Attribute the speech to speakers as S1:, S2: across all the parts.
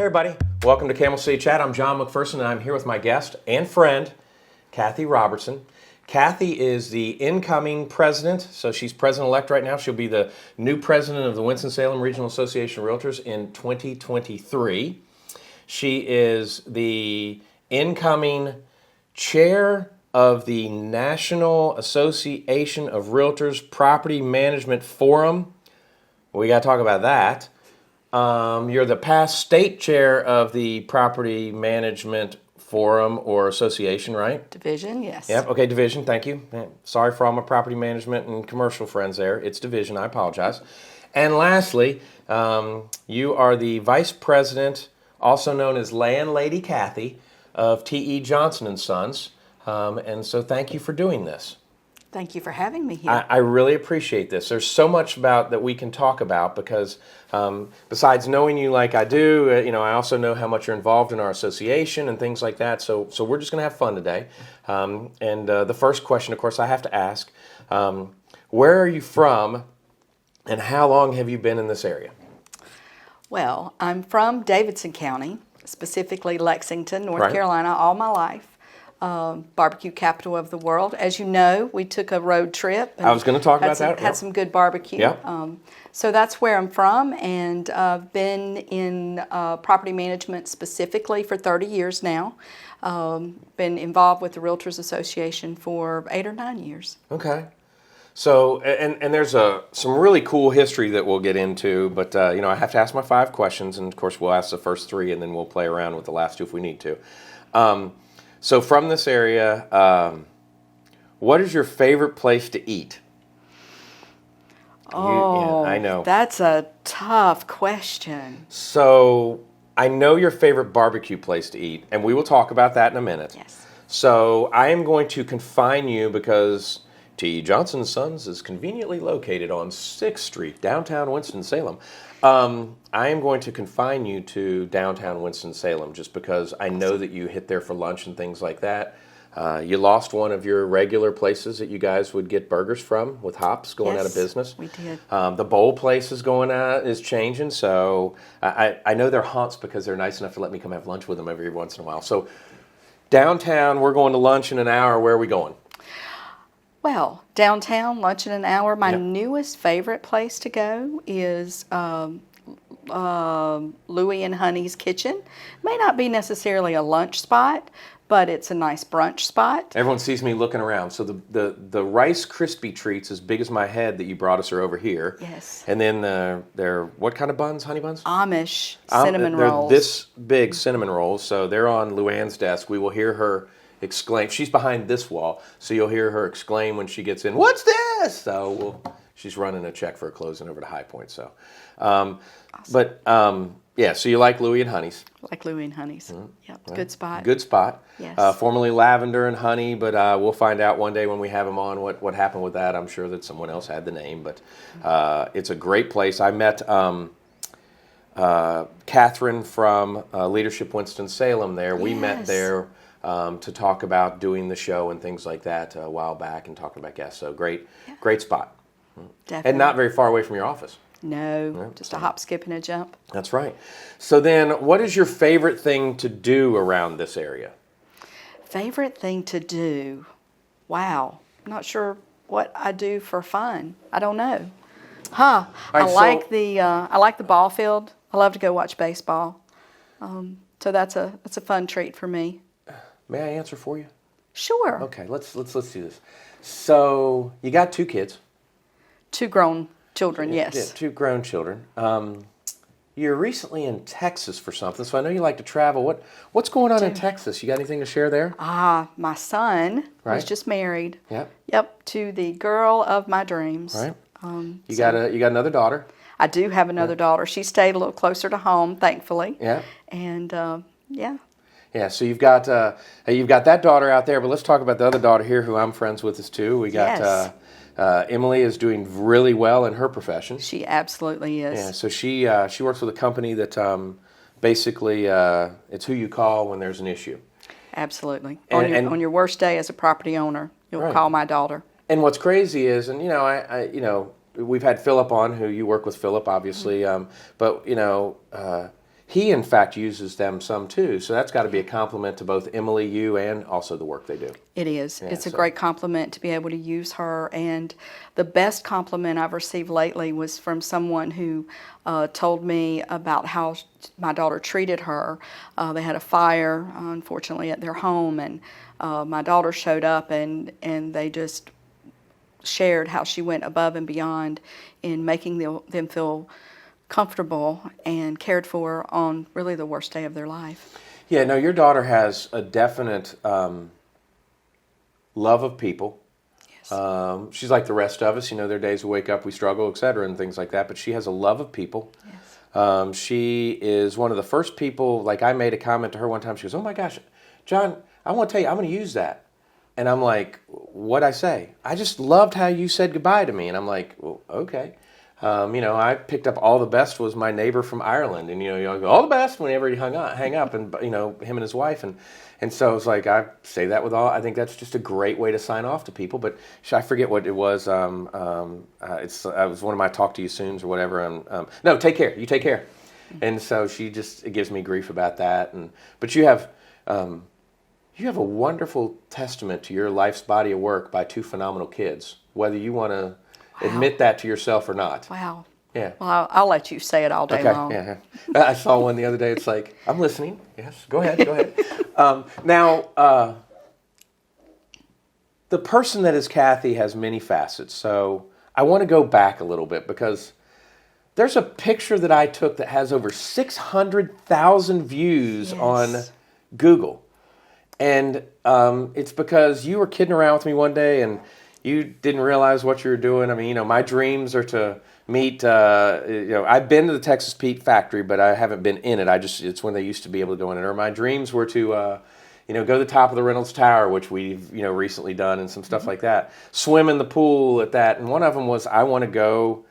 S1: Hey everybody, welcome to Camel City Chat. I'm John McPherson and I'm here with my guest and friend, Cathy Robertson. Cathy is the incoming president, so she's president-elect right now. She'll be the new president of the Winston-Salem Regional Association of Realtors in 2023. She is the incoming chair of the National Association of Realtors Property Management Forum. We got to talk about that. You're the past state chair of the Property Management Forum or Association, right?
S2: Division, yes.
S1: Yep, okay, division, thank you. Sorry for all my property management and commercial friends there. It's division, I apologize. And lastly, you are the vice president, also known as Landlady Cathy, of T.E. Johnson & Sons. And so thank you for doing this.
S2: Thank you for having me here.
S1: I really appreciate this. There's so much about that we can talk about because besides knowing you like I do, I also know how much you're involved in our association and things like that. So we're just going to have fun today. And the first question, of course, I have to ask, where are you from and how long have you been in this area?
S2: Well, I'm from Davidson County, specifically Lexington, North
S1: Right.
S2: Carolina, all my life. Barbecue capital of the world. As you know, we took a road trip. And
S1: I was going to talk about that.
S2: Had some good barbecue.
S1: Yeah.
S2: So that's where I'm from, and I've been in property management specifically for 30 years now. Been involved with the Realtors Association for 8 or 9 years.
S1: Okay. So, and there's some really cool history that we'll get into, but, I have to ask my 5 questions, and of course we'll ask the first 3, and then we'll play around with the last 2 if we need to. So from this area, what is your favorite place to eat?
S2: Oh,
S1: I know.
S2: That's a tough question.
S1: So I know your favorite barbecue place to eat, and we will talk about that in a minute.
S2: Yes.
S1: So I am going to confine you because T.E. Johnson & Sons is conveniently located on 6th Street, downtown Winston-Salem. I am going to confine you to downtown Winston-Salem just because I know that you hit there for lunch and things like that. You lost one of your regular places that you guys would get burgers from with Hops going out of business.
S2: We did.
S1: The bowl place is changing, so I know they're haunts because they're nice enough to let me come have lunch with them every once in a while. So downtown, we're going to lunch in an hour. Where are we going?
S2: Well, downtown, lunch in an hour. My newest favorite place to go is Louie and Honey's Kitchen. May not be necessarily a lunch spot, but it's a nice brunch spot.
S1: Everyone sees me looking around. So the Rice Krispie treats as big as my head that you brought us are over here.
S2: Yes.
S1: And then they're what kind of buns? Honey buns?
S2: Amish cinnamon rolls.
S1: They're this big cinnamon rolls. So they're on Luann's desk. We will hear her exclaim. She's behind this wall, so you'll hear her exclaim when she gets in, "What's this?" So she's running a check for a closing over to High Point. So,
S2: awesome.
S1: But so you like Louie and Honey's?
S2: Like Louie and Honey's. Yep, good spot.
S1: Good spot.
S2: Yes.
S1: Formerly Lavender and Honey, but we'll find out one day when we have them on what happened with that. I'm sure that someone else had the name, but it's a great place. I met Catherine from Leadership Winston-Salem there. We met there to talk about doing the show and things like that a while back and talking about guests. So great spot.
S2: Definitely.
S1: And not very far away from your office.
S2: No, just a hop, skip, and a jump.
S1: That's right. So then what is your favorite thing to do around this area?
S2: Favorite thing to do? Wow. I'm not sure what I do for fun. I don't know.
S1: Right,
S2: I like the ball field. I love to go watch baseball. So that's a fun treat for me.
S1: May I answer for you?
S2: Sure.
S1: Okay, let's do this. So you got 2 kids.
S2: 2 grown children, yes.
S1: Yeah, 2 grown children. You're recently in Texas for something, so I know you like to travel. What's going on in Texas? You got anything to share there?
S2: My son was just married.
S1: Yep,
S2: to the girl of my dreams.
S1: Right. You got another daughter.
S2: I do have another daughter. She stayed a little closer to home, thankfully.
S1: Yeah.
S2: And
S1: Yeah, so you've got that daughter out there, but let's talk about the other daughter here who I'm friends with too. We got Emily is doing really well in her profession.
S2: She absolutely is.
S1: Yeah, so she works with a company that basically it's who you call when there's an issue.
S2: Absolutely. On your worst day as a property owner, you'll call my daughter.
S1: And what's crazy is, and we've had Philip on, who you work with Philip, obviously, but he in fact uses them some too. So that's got to be a compliment to both Emily, you, and also the work they do.
S2: It is.
S1: Yeah,
S2: it's a
S1: so-
S2: great compliment to be able to use her. And the best compliment I've received lately was from someone who told me about how my daughter treated her. They had a fire, unfortunately, at their home, and my daughter showed up, and they just shared how she went above and beyond in making them feel comfortable and cared for on really the worst day of their life.
S1: Yeah, no, your daughter has a definite love of people.
S2: Yes.
S1: She's like the rest of us. There are days we wake up, we struggle, et cetera, and things like that. But she has a love of people.
S2: Yes.
S1: She is one of the first people, like I made a comment to her one time. She goes, "Oh my gosh, John, I want to tell you, I'm going to use that." And I'm like, "What'd I say?" "I just loved how you said goodbye to me." And I'm like, "Well, okay." I picked up all the best was my neighbor from Ireland, and all the best whenever he hang up, and him and his wife, and so it's like I say that with all. I think that's just a great way to sign off to people. But I forget what it was. It was one of my talk to you soons or whatever. No, take care. You take care. And so it gives me grief about that. But you have a wonderful testament to your life's body of work by two phenomenal kids. Whether you want to admit that to yourself or not.
S2: Wow.
S1: Yeah.
S2: Well, I'll let you say it all day long.
S1: Yeah. I saw one the other day. It's like, I'm listening. Yes, go ahead. Now, the person that is Cathy has many facets. So I want to go back a little bit because there's a picture that I took that has over 600,000 views on Google. And it's because you were kidding around with me one day and you didn't realize what you were doing. I mean, my dreams are to meet, I've been to the Texas Pete factory, but I haven't been in it. It's when they used to be able to go in it. Or my dreams were to, go to the top of the Reynolds Tower, which we've, recently done and some stuff like that. Swim in the pool at that. And one of them was I want to go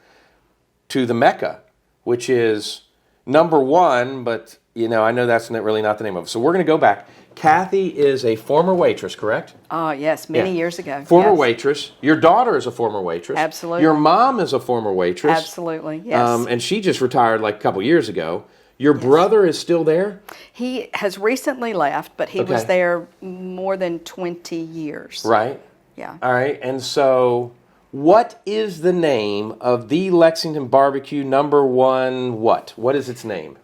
S1: to the Mecca, which is number one, but, I know that's really not the name of it. So we're going to go back. Cathy is a former waitress, correct?
S2: Yes, many years ago.
S1: Former
S2: yes.
S1: waitress. Your daughter is a former waitress.
S2: Absolutely.
S1: Your mom is a former waitress.
S2: Absolutely, yes.
S1: And she just retired like a couple years ago. Your brother is still there?
S2: He has recently left, but he was there more than 20 years.
S1: Right.
S2: Yeah.
S1: All right. And so what is the name of the Lexington Barbecue number one what? What is its name?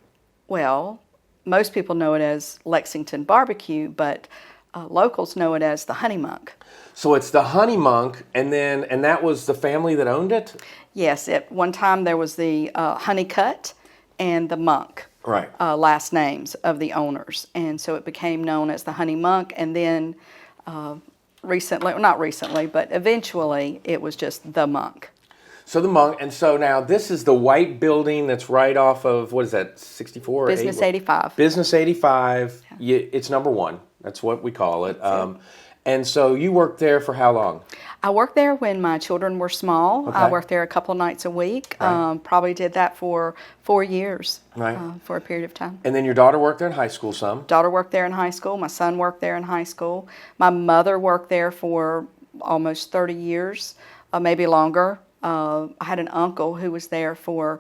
S2: Well, most people know it as Lexington Barbecue, but locals know it as the Honey Monk.
S1: So it's the Honey Monk, and that was the family that owned it?
S2: Yes, at one time there was the Honeycutt and the Monk,
S1: right?
S2: Last names of the owners, and so it became known as the Honey Monk, and then not recently, but eventually it was just the Monk.
S1: So the Monk, and so now this is the white building that's right off of, what is that, 64?
S2: Business 85.
S1: Business 85. Yeah. It's number one. That's what we call it. And so you worked there for how long?
S2: I worked there when my children were small.
S1: Okay.
S2: I worked there a couple nights a week.
S1: Right.
S2: Probably did that for 4 years,
S1: right.
S2: For a period of time.
S1: And then your daughter worked there in high school some?
S2: Daughter worked there in high school. My son worked there in high school. My mother worked there for almost 30 years, maybe longer. I had an uncle who was there for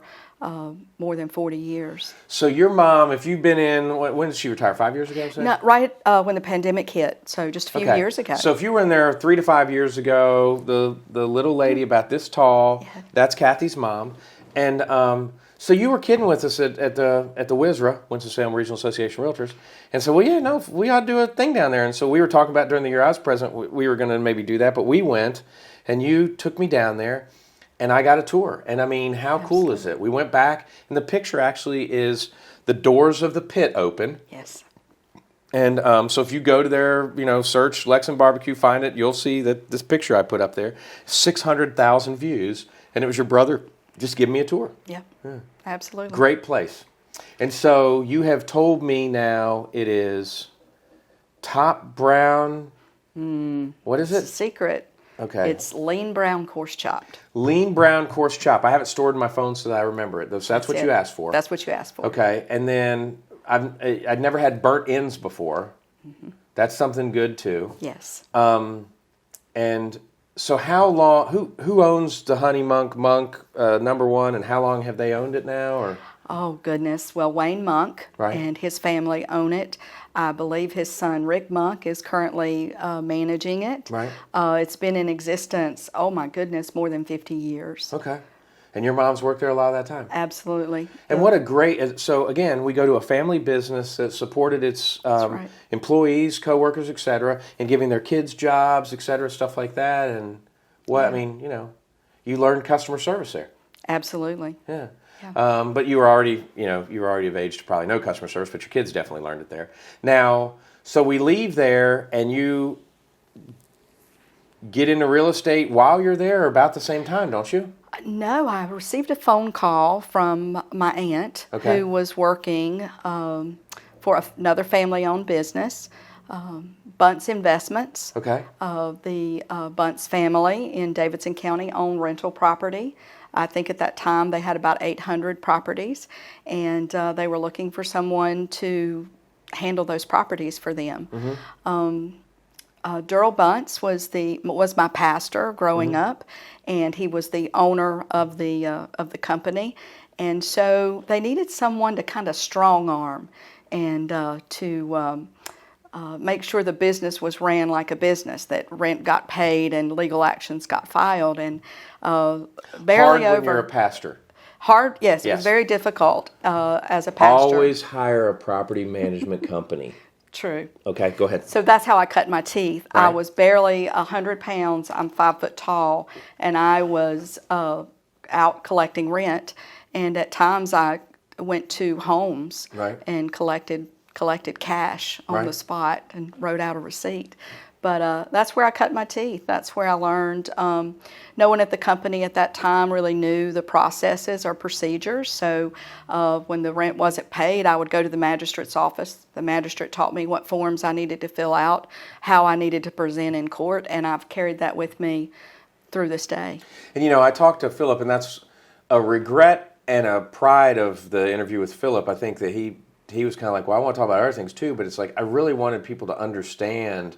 S2: more than 40 years.
S1: So your mom, if you've been in, when did she retire? 5 years ago?
S2: No, right when the pandemic hit, so just a few years ago.
S1: So if you were in there 3 to 5 years ago, the little lady about this tall, that's Cathy's mom. And so you were kidding with us at the WISRA, Winston-Salem Regional Association of Realtors, and so, we ought to do a thing down there. And so we were talking about during the year I was president, we were going to maybe do that, but we went, and you took me down there. And I got a tour. And I mean, how cool is it? We went back, and the picture actually is the doors of the pit open.
S2: Yes.
S1: And so if you go to their, search Lexington Barbecue, find it, you'll see that this picture I put up there, 600,000 views. And it was your brother just giving me a tour.
S2: Yeah, absolutely.
S1: Great place. And so you have told me now it is top brown. What is it?
S2: It's a secret.
S1: Okay.
S2: It's lean brown coarse chopped.
S1: Lean brown coarse chop. I have it stored in my phone so that I remember it. So that's what you asked for.
S2: That's what you asked for.
S1: Okay. And then I'd never had burnt ends before. Mm-hmm. That's something good too.
S2: Yes.
S1: And so how long? Who owns the Honey Monk number one? And how long have they owned it now? Or
S2: Oh, goodness. Well, Wayne Monk
S1: Right.
S2: and his family own it. I believe his son, Rick Monk, is currently managing it.
S1: Right.
S2: It's been in existence, oh my goodness, more than 50 years.
S1: Okay. And your mom's worked there a lot of that time.
S2: Absolutely.
S1: And what a great, so again, we go to a family business that supported its
S2: right.
S1: employees, coworkers, et cetera, and giving their kids jobs, et cetera, stuff like that. And I mean, you learned customer service there.
S2: Absolutely.
S1: Yeah.
S2: Yeah.
S1: But you were already of age to probably know customer service, but your kids definitely learned it there. Now, so we leave there and you get into real estate while you're there about the same time, don't you?
S2: No, I received a phone call from my aunt
S1: Okay.
S2: who was working for another family-owned business, Bunce Investments.
S1: Okay.
S2: The Bunce family in Davidson County owned rental property. I think at that time they had about 800 properties, and they were looking for someone to handle those properties for them. Durrell Bunce was my pastor growing up, and he was the owner of the company, and so they needed someone to kind of strong arm and to make sure the business was ran like a business, that rent got paid and legal actions got filed, and barely
S1: Hard
S2: over.
S1: when you're a pastor.
S2: Hard, yes, it
S1: Yes.
S2: was very difficult as a pastor.
S1: Always hire a property management company.
S2: True.
S1: Okay, go ahead.
S2: So that's how I cut my teeth. I
S1: Right.
S2: was barely 100 pounds. I'm 5 foot tall, and I was out collecting rent. And at times I went to homes
S1: Right.
S2: and collected cash on
S1: Right.
S2: the spot and wrote out a receipt. But that's where I cut my teeth. That's where I learned. No one at the company at that time really knew the processes or procedures. So when the rent wasn't paid, I would go to the magistrate's office. The magistrate taught me what forms I needed to fill out, how I needed to present in court, and I've carried that with me through this day.
S1: And I talked to Philip, and that's a regret and a pride of the interview with Philip. I think that he was kind of like, well, I want to talk about other things too, but it's like I really wanted people to understand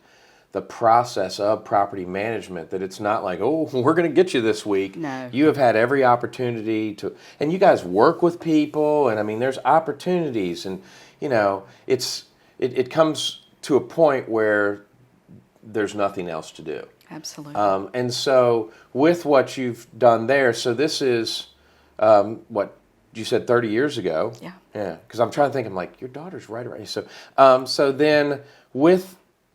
S1: the process of property management, that it's not like, oh, we're going to get you this week.
S2: No.
S1: You have had every opportunity to, and you guys work with people, and I mean, there's opportunities, and it comes to a point where there's nothing else to do.
S2: Absolutely.
S1: And so with what you've done there, so this is what you said 30 years ago.
S2: Yeah.
S1: Yeah. Because I'm trying to think, I'm like, your daughter's right around. So then were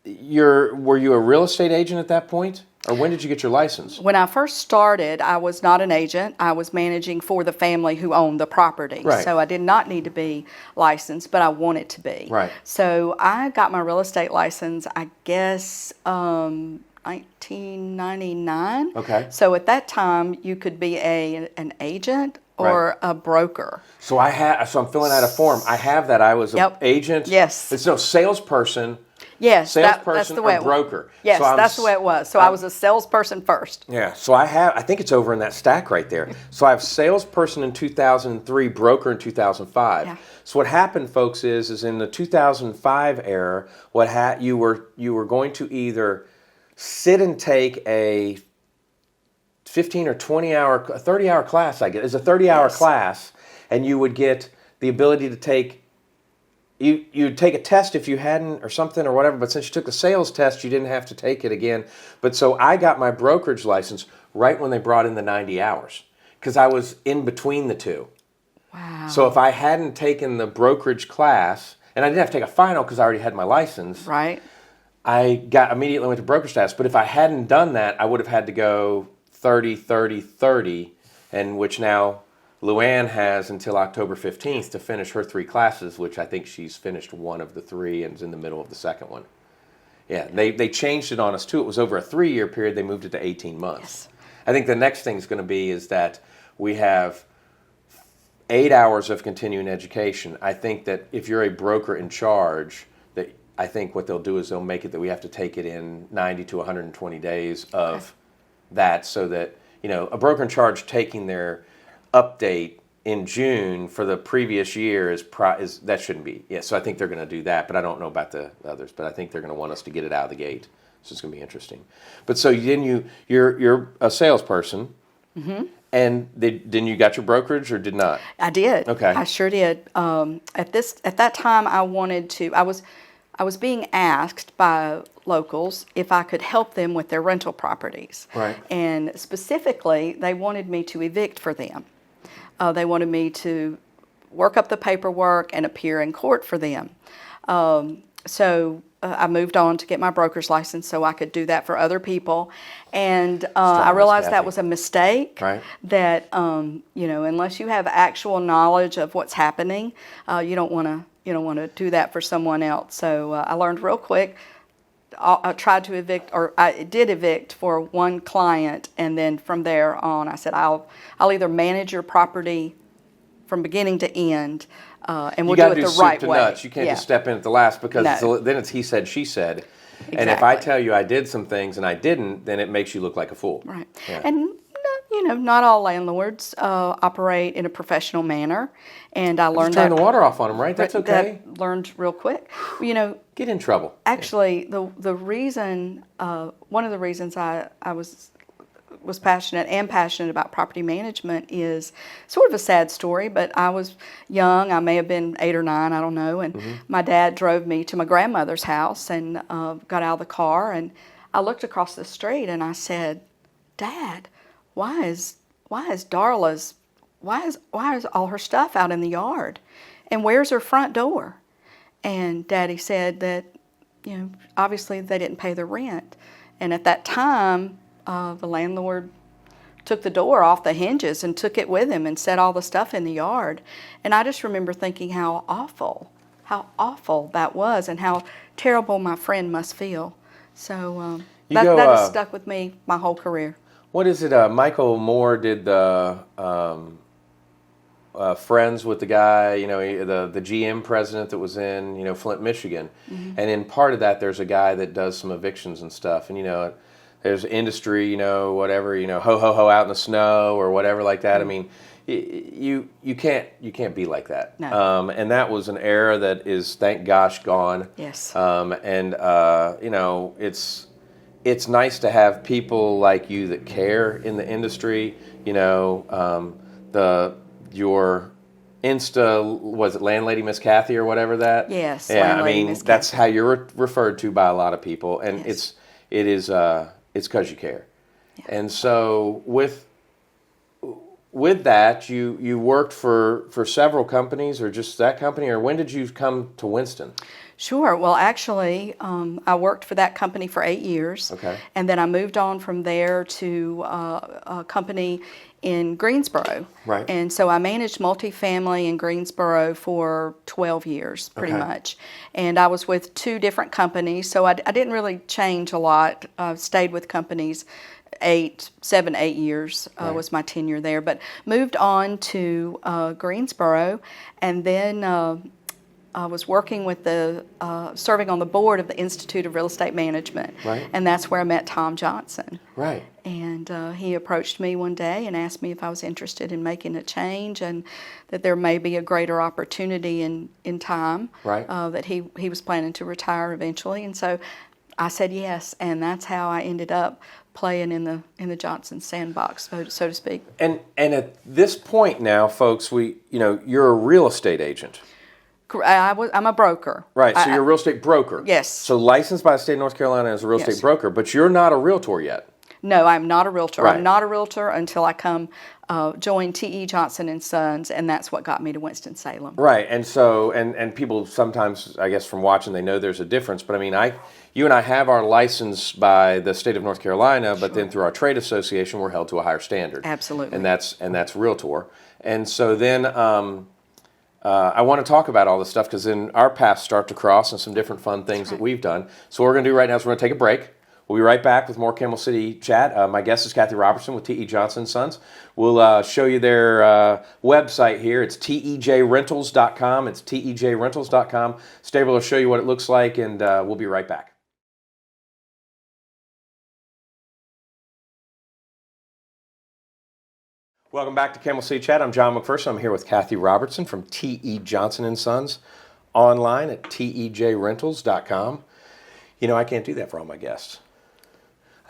S1: you a real estate agent at that point? Or when did you get your license?
S2: When I first started, I was not an agent. I was managing for the family who owned the property.
S1: Right.
S2: So I did not need to be licensed, but I wanted to be.
S1: Right.
S2: So I got my real estate license, I guess, 1999.
S1: Okay.
S2: So at that time, you could be an agent or
S1: Right.
S2: a broker.
S1: So I'm filling out a form. I have that. I was an
S2: Yep.
S1: agent.
S2: Yes.
S1: It's no salesperson.
S2: Yes, that's
S1: Salesperson
S2: the way
S1: or broker.
S2: Yes,
S1: So
S2: that's the way it was. So I was a salesperson first.
S1: Yeah, so I think it's over in that stack right there. So I have salesperson in 2003, broker in 2005.
S2: Yeah.
S1: So what happened, folks, is in the 2005 era, you were going to either sit and take a 15 or 20 hour, a 30 hour class, I guess. It's a 30 hour
S2: Yes.
S1: class, and you would get the ability to take, you'd take a test if you hadn't or something or whatever, but since you took the sales test, you didn't have to take it again. But so I got my brokerage license right when they brought in the 90 hours because I was in between the two.
S2: Wow.
S1: So if I hadn't taken the brokerage class, and I didn't have to take a final because I already had my license,
S2: Right.
S1: I immediately went to brokerage status. But if I hadn't done that, I would have had to go 30, 30, 30, and which now Luann has until October 15th to finish her 3 classes, which I think she's finished one of the 3 and is in the middle of the second one. Yeah, they changed it on us too. It was over a 3-year period. They moved it to 18 months.
S2: Yes.
S1: I think the next thing is going to be is that we have 8 hours of continuing education. I think that if you're a broker in charge, that I think what they'll do is they'll make it that we have to take it in 90 to 120 days of that, so that a broker in charge taking their update in June for the previous year is that shouldn't be. Yeah, so I think they're going to do that, but I don't know about the others. But I think they're going to want us to get it out of the gate, so it's going to be interesting. But so then you're a salesperson, And then you got your brokerage or did not?
S2: I did.
S1: Okay.
S2: I sure did. At that time, I was being asked by locals if I could help them with their rental properties.
S1: Right. And
S2: specifically, they wanted me to evict for them. They wanted me to work up the paperwork and appear in court for them. So I moved on to get my broker's license so I could do that for other people. And I realized that was a mistake.
S1: Right.
S2: That unless you have actual knowledge of what's happening, you don't want to do that for someone else. So I learned real quick. I tried to evict, or I did evict for one client, and then from there on, I said I'll either manage your property from beginning to end. And we'll do it the right way.
S1: Nuts. You can't just step in at the last because then it's he said, she said.
S2: Exactly.
S1: And if I tell you I did some things and I didn't, then it makes you look like a fool.
S2: Right.
S1: Yeah.
S2: And not all landlords operate in a professional manner. And I learned
S1: turn the water off on them, right? That's okay.
S2: Learned real quick.
S1: Get in trouble.
S2: Actually, the reason, one of the reasons I was passionate about property management is sort of a sad story, but I was young. I may have been 8 or 9, I don't know, and my dad drove me to my grandmother's house and got out of the car, and I looked across the street and I said, Dad, why is Darla's, why is all her stuff out in the yard, and where's her front door? And Daddy said that, obviously they didn't pay the rent, and at that time, the landlord took the door off the hinges and took it with him and set all the stuff in the yard. And I just remember thinking how awful that was and how terrible my friend must feel. So that has stuck with me my whole career.
S1: What is it? Michael Moore did the Friends with the guy, the GM president that was in, Flint, Michigan. And in part of that, there's a guy that does some evictions and stuff. And, there's industry, whatever, ho ho ho out in the snow or whatever like that. I mean, you can't be like that.
S2: No.
S1: And that was an era that is, thank gosh, gone.
S2: Yes.
S1: It's nice to have people like you that care in the industry. Your Insta, was it Landlady Miss Cathy or whatever that?
S2: Yes.
S1: Yeah, I mean, that's how you're referred to by a lot of people, and
S2: yes.
S1: It's because you care. Yeah. And so with that, you worked for several companies, or just that company, or when did you come to Winston?
S2: Sure. Well, actually, I worked for that company for 8 years.
S1: Okay.
S2: And then I moved on from there to a company in Greensboro.
S1: Right.
S2: And so I managed multifamily in Greensboro for 12 years, pretty much. And I was with 2 different companies, so I didn't really change a lot. Stayed with companies 7, 8 years was my tenure there. But moved on to Greensboro, and then I was working with serving on the board of the Institute of Real Estate Management.
S1: Right.
S2: And that's where I met Tom Johnson.
S1: Right.
S2: And he approached me one day and asked me if I was interested in making a change and that there may be a greater opportunity in time.
S1: Right.
S2: That he was planning to retire eventually. And so I said yes, and that's how I ended up playing in the Johnson sandbox, so to speak.
S1: And at this point now, folks, you're a real estate agent.
S2: I'm a broker.
S1: Right, so you're a real estate broker.
S2: Yes.
S1: So licensed by the state of North Carolina as a real estate broker, but you're not a realtor yet.
S2: No, I'm not a realtor.
S1: Right.
S2: I'm not a realtor until I join T.E. Johnson & Sons, and that's what got me to Winston-Salem.
S1: Right, and so, and people sometimes, I guess from watching, they know there's a difference, but I mean, you and I have our license by the state of North Carolina, but then through our trade association, we're held to a higher standard.
S2: Absolutely.
S1: And that's realtor. And so then I want to talk about all this stuff because then our paths start to cross and some different fun things that we've done. So what we're going to do right now is we're going to take a break. We'll be right back with more Camel City Chat. My guest is Cathy Robertson with T.E. Johnson & Sons. We'll show you their website here. It's tejrentals.com. It's tejrentals.com. Stable will show you what it looks like, and we'll be right back. Welcome back to Camel City Chat. I'm John McPherson. I'm here with Cathy Robertson from T.E. Johnson & Sons, online at tejrentals.com. I can't do that for all my guests.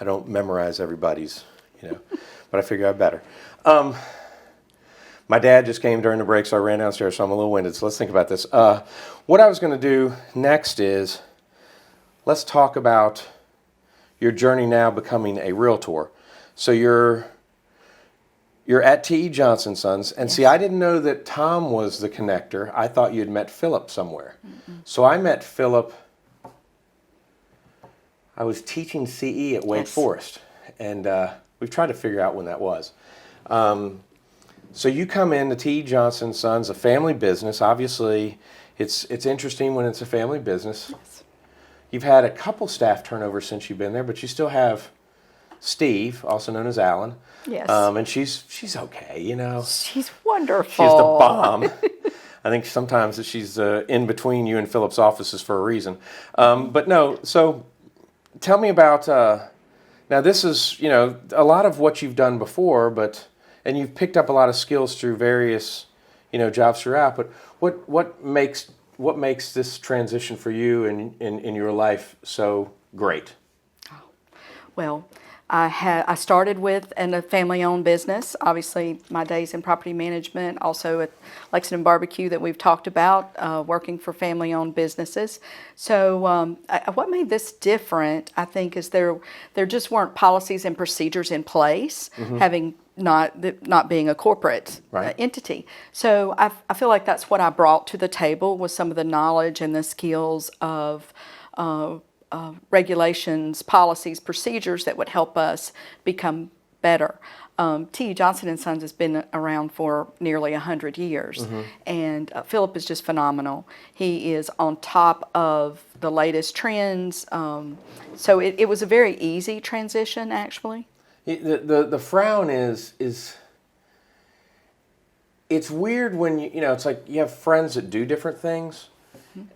S1: I don't memorize everybody's, but I figure I better. My dad just came during the break, so I ran downstairs, so I'm a little winded. So let's think about this. What I was going to do next is let's talk about your journey now becoming a realtor. So you're at T.E. Johnson Sons, and see, I didn't know that Tom was the connector. I thought you'd met Philip somewhere. So I met Philip. I was teaching CE at Wake Forest, and we've tried to figure out when that was. So you come in to T.E. Johnson Sons, a family business. Obviously, it's interesting when it's a family business.
S2: Yes.
S1: You've had a couple staff turnovers since you've been there, but you still have Steve, also known as Alan.
S2: Yes.
S1: And she's okay, you know.
S2: She's wonderful.
S1: She's the bomb. I think sometimes that she's in between you and Philip's offices for a reason. But no, so tell me about, now this is, you know, a lot of what you've done before, and you've picked up a lot of skills through various, you know, jobs throughout, but what makes this transition for you in your life so great?
S2: Well, I started with a family-owned business. Obviously, my days in property management, also at Lexington Barbecue that we've talked about, working for family-owned businesses. So what made this different, I think, is there just weren't policies and procedures in place, having not being a corporate entity. So I feel like that's what I brought to the table, was some of the knowledge and the skills of regulations, policies, procedures that would help us become better. T.E. Johnson & Sons has been around for nearly 100 years, and Philip is just phenomenal. He is on top of the latest trends, so it was a very easy transition, actually.
S1: The frown is it's weird when you know, it's like you have friends that do different things,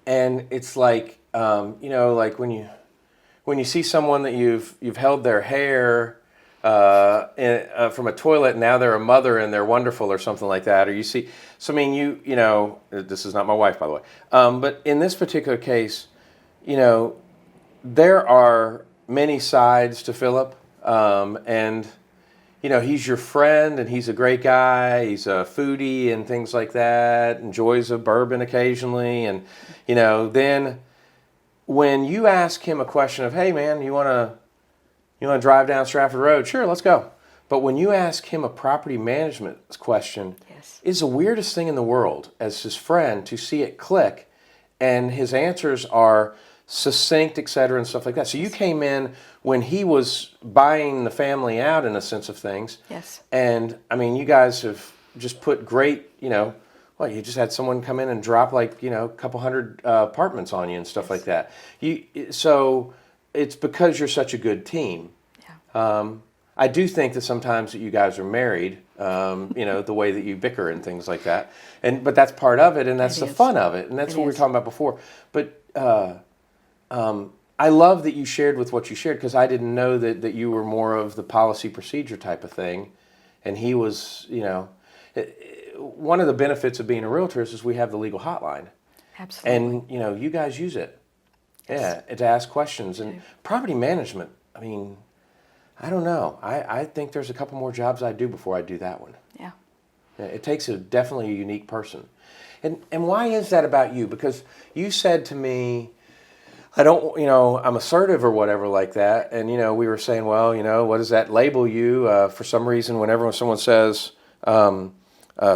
S1: and it's like, you know, like when you see someone that you've held their hair from a toilet, and now they're a mother and they're wonderful or something like that, or you see, so I mean, you know, this is not my wife, by the way, but in this particular case, you know, there are many sides to Philip, and you know, he's your friend, and he's a great guy. He's a foodie and things like that. Enjoys a bourbon occasionally, and you know, then when you ask him a question of, "Hey, man, you want to drive down Stratford Road?" Sure, let's go. But when you ask him a property management question, it's the weirdest thing in the world as his friend to see it click, and his answers are succinct, et cetera, and stuff like that. So you came in when he was buying the family out, in a sense of things.
S2: Yes. And
S1: I mean, you guys have just put great, you know, well, you just had someone come in and drop like, you know, a couple hundred apartments on you and stuff like that. So it's because you're such a good team. Yeah. I do think that sometimes that you guys are married, you know, the way that you bicker and things like that. But that's part of it, and that's the fun of it, and that's what we were talking about before. But I love that you shared with what you shared, because I didn't know that you were more of the policy procedure type of thing, and he was, you know, one of the benefits of being a realtor is we have the legal hotline.
S2: Absolutely.
S1: And, you know, you guys use it. Yes. Yeah, to ask questions. And property management, I mean, I don't know. I think there's a couple more jobs I do before I do that one.
S2: Yeah.
S1: It takes definitely a unique person. And why is that about you? Because you said to me, I don't, you know, I'm assertive or whatever like that. And, you know, we were saying, well, you know, what does that label you? For some reason, whenever someone says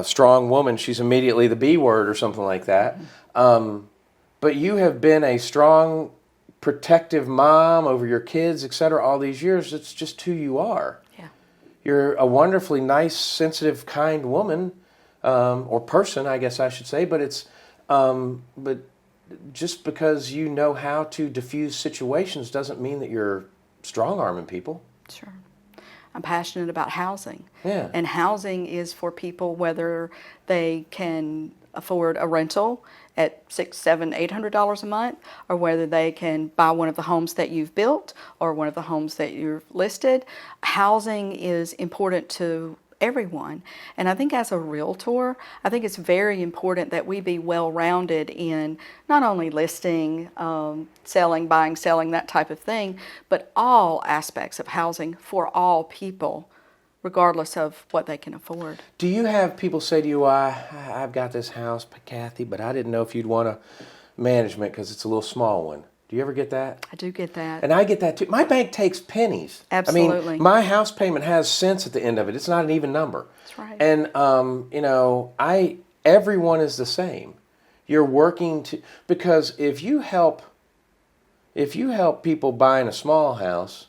S1: strong woman, she's immediately the B word or something like that. But you have been a strong, protective mom over your kids, et cetera, all these years. It's just who you are. Yeah. You're a wonderfully nice, sensitive, kind woman, or person, I guess I should say. But it's, but just because you know how to diffuse situations doesn't mean that you're strong-arming people. Sure.
S2: I'm passionate about housing.
S1: Yeah.
S2: And housing is for people whether they can afford a rental at $600, $700, $800 a month, or whether they can buy one of the homes that you've built or one of the homes that you've listed. Housing is important to everyone. And I think as a realtor, I think it's very important that we be well-rounded in not only listing, selling, buying, selling, that type of thing, but all aspects of housing for all people regardless of what they can afford.
S1: Do you have people say to you, I've got this house, Kathy, but I didn't know if you'd want a management because it's a little small one. Do you ever get that?
S2: I do get that.
S1: And I get that too. My bank takes pennies.
S2: Absolutely.
S1: I mean, my house payment has cents at the end of it. It's not an even number.
S2: That's right.
S1: And, everyone is the same. You're working because if you help people buying a small house,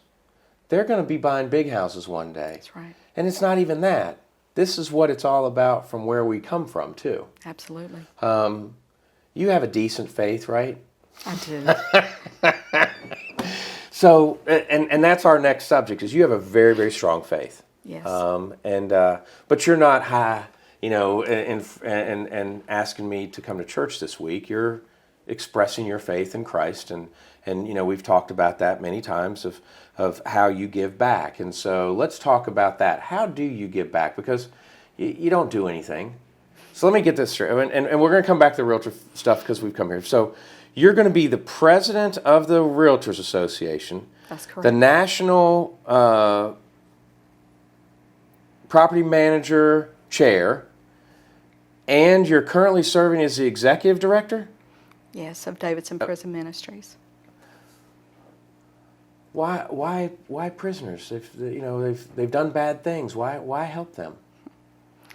S1: they're going to be buying big houses one day.
S2: That's right.
S1: And it's not even that. This is what it's all about from where we come from, too.
S2: Absolutely.
S1: You have a decent faith, right?
S2: I do.
S1: So, and that's our next subject, is you have a very, very strong faith.
S2: Yes.
S1: But you're not high, and asking me to come to church this week. You're expressing your faith in Christ, and we've talked about that many times of how you give back. And so let's talk about that. How do you give back? Because you don't do anything. So let me get this straight, and we're going to come back to the realtor stuff because we've come here. So you're going to be the president of the Realtors Association.
S2: That's correct.
S1: The national property manager chair, and you're currently serving as the executive director?
S2: Yes, of Davidson Prison Ministries.
S1: Why prisoners? If they've done bad things, why help them?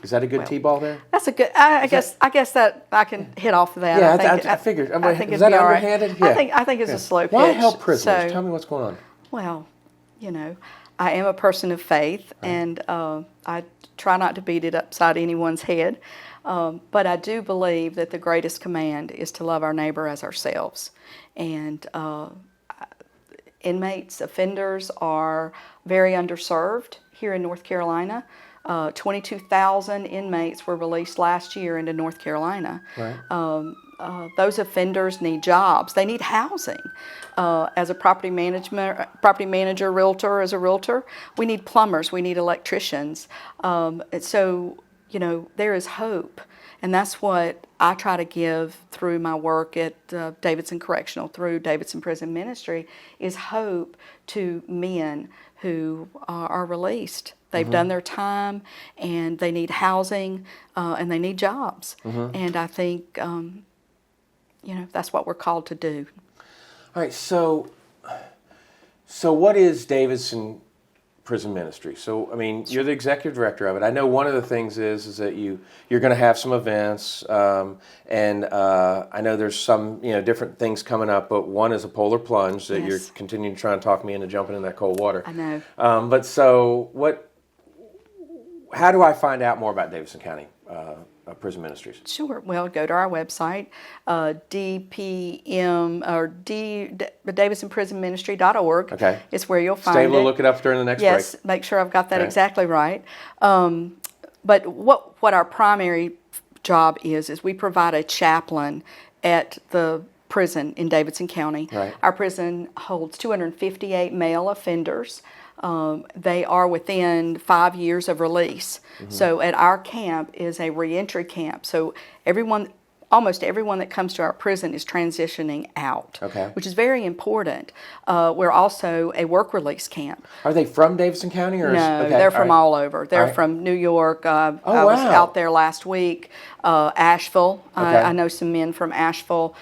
S1: Is that a good T-ball there?
S2: That's a good. I guess that I can hit off of that.
S1: Yeah, I figured.
S2: I think
S1: is
S2: it'd
S1: that
S2: be all right.
S1: underhanded? Yeah.
S2: I think it's a slow pitch.
S1: Why help prisoners?
S2: So,
S1: Tell me what's going on.
S2: Well, I am a person of faith, and I try not to beat it upside anyone's head. But I do believe that the greatest command is to love our neighbor as ourselves. And inmates, offenders are very underserved here in North Carolina. 22,000 inmates were released last year into North Carolina.
S1: Right.
S2: Those offenders need jobs. They need housing. As a property manager, realtor, as a realtor, we need plumbers. We need electricians. So, there is hope. And that's what I try to give through my work at Davidson Correctional, through Davidson Prison Ministry, is hope to men who are released. They've done their time, and they need housing, and they need jobs. And I think, that's what we're called to do.
S1: All right. So what is Davidson Prison Ministry? So, you're the executive director of it. I know one of the things is that you're going to have some events, and I know there's some different things coming up. But one is a polar plunge that you're continuing to try and talk me into jumping in that cold water.
S2: I know.
S1: But so how do I find out more about Davidson County Prison Ministries?
S2: Sure. Well, go to our website, DPM or DavidsonPrisonMinistry.org.
S1: Okay.
S2: It's where you'll find
S1: Stay able
S2: it.
S1: to look it up during the next break.
S2: Yes, make sure I've got that exactly right. But what our primary job is we provide a chaplain at the prison in Davidson County.
S1: Right.
S2: Our prison holds 258 male offenders. They are within 5 years of release. So at our camp is a reentry camp. So almost everyone that comes to our prison is transitioning out, which is very important. We're also a work release camp.
S1: Are they from Davidson County? Or
S2: No, they're from all over. They're from New York. I was out there last week. Asheville. I know some men from Asheville.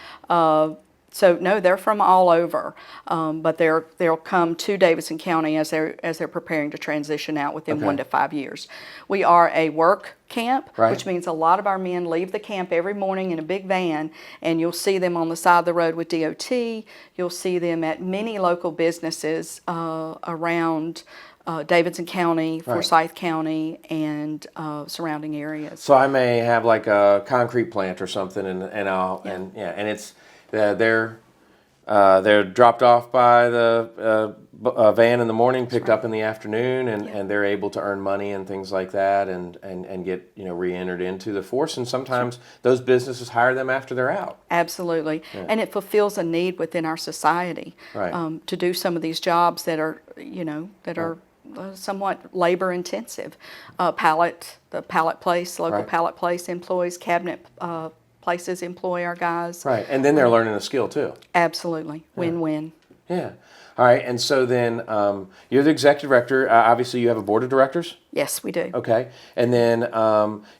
S2: So no, they're from all over, but they'll come to Davidson County as they're preparing to transition out within 1 to 5 years. We are a work camp, which means a lot of our men leave the camp every morning in a big van, and you'll see them on the side of the road with DOT. You'll see them at many local businesses around Davidson County, Forsyth County, and surrounding areas.
S1: So I may have like a concrete plant or something, and it's. They're dropped off by the van in the morning, picked up in the afternoon, and they're able to earn money and things like that, and get re-entered into the force. And sometimes those businesses hire them after they're out.
S2: Absolutely, and it fulfills a need within our society to do some of these jobs that are somewhat labor intensive. The pallet place, local pallet place employees, cabinet places employ our guys.
S1: Right, and then they're learning a skill too.
S2: Absolutely, win-win.
S1: Yeah. All right, and so then you're the executive director. Obviously, you have a board of directors.
S2: Yes, we do.
S1: Okay, and then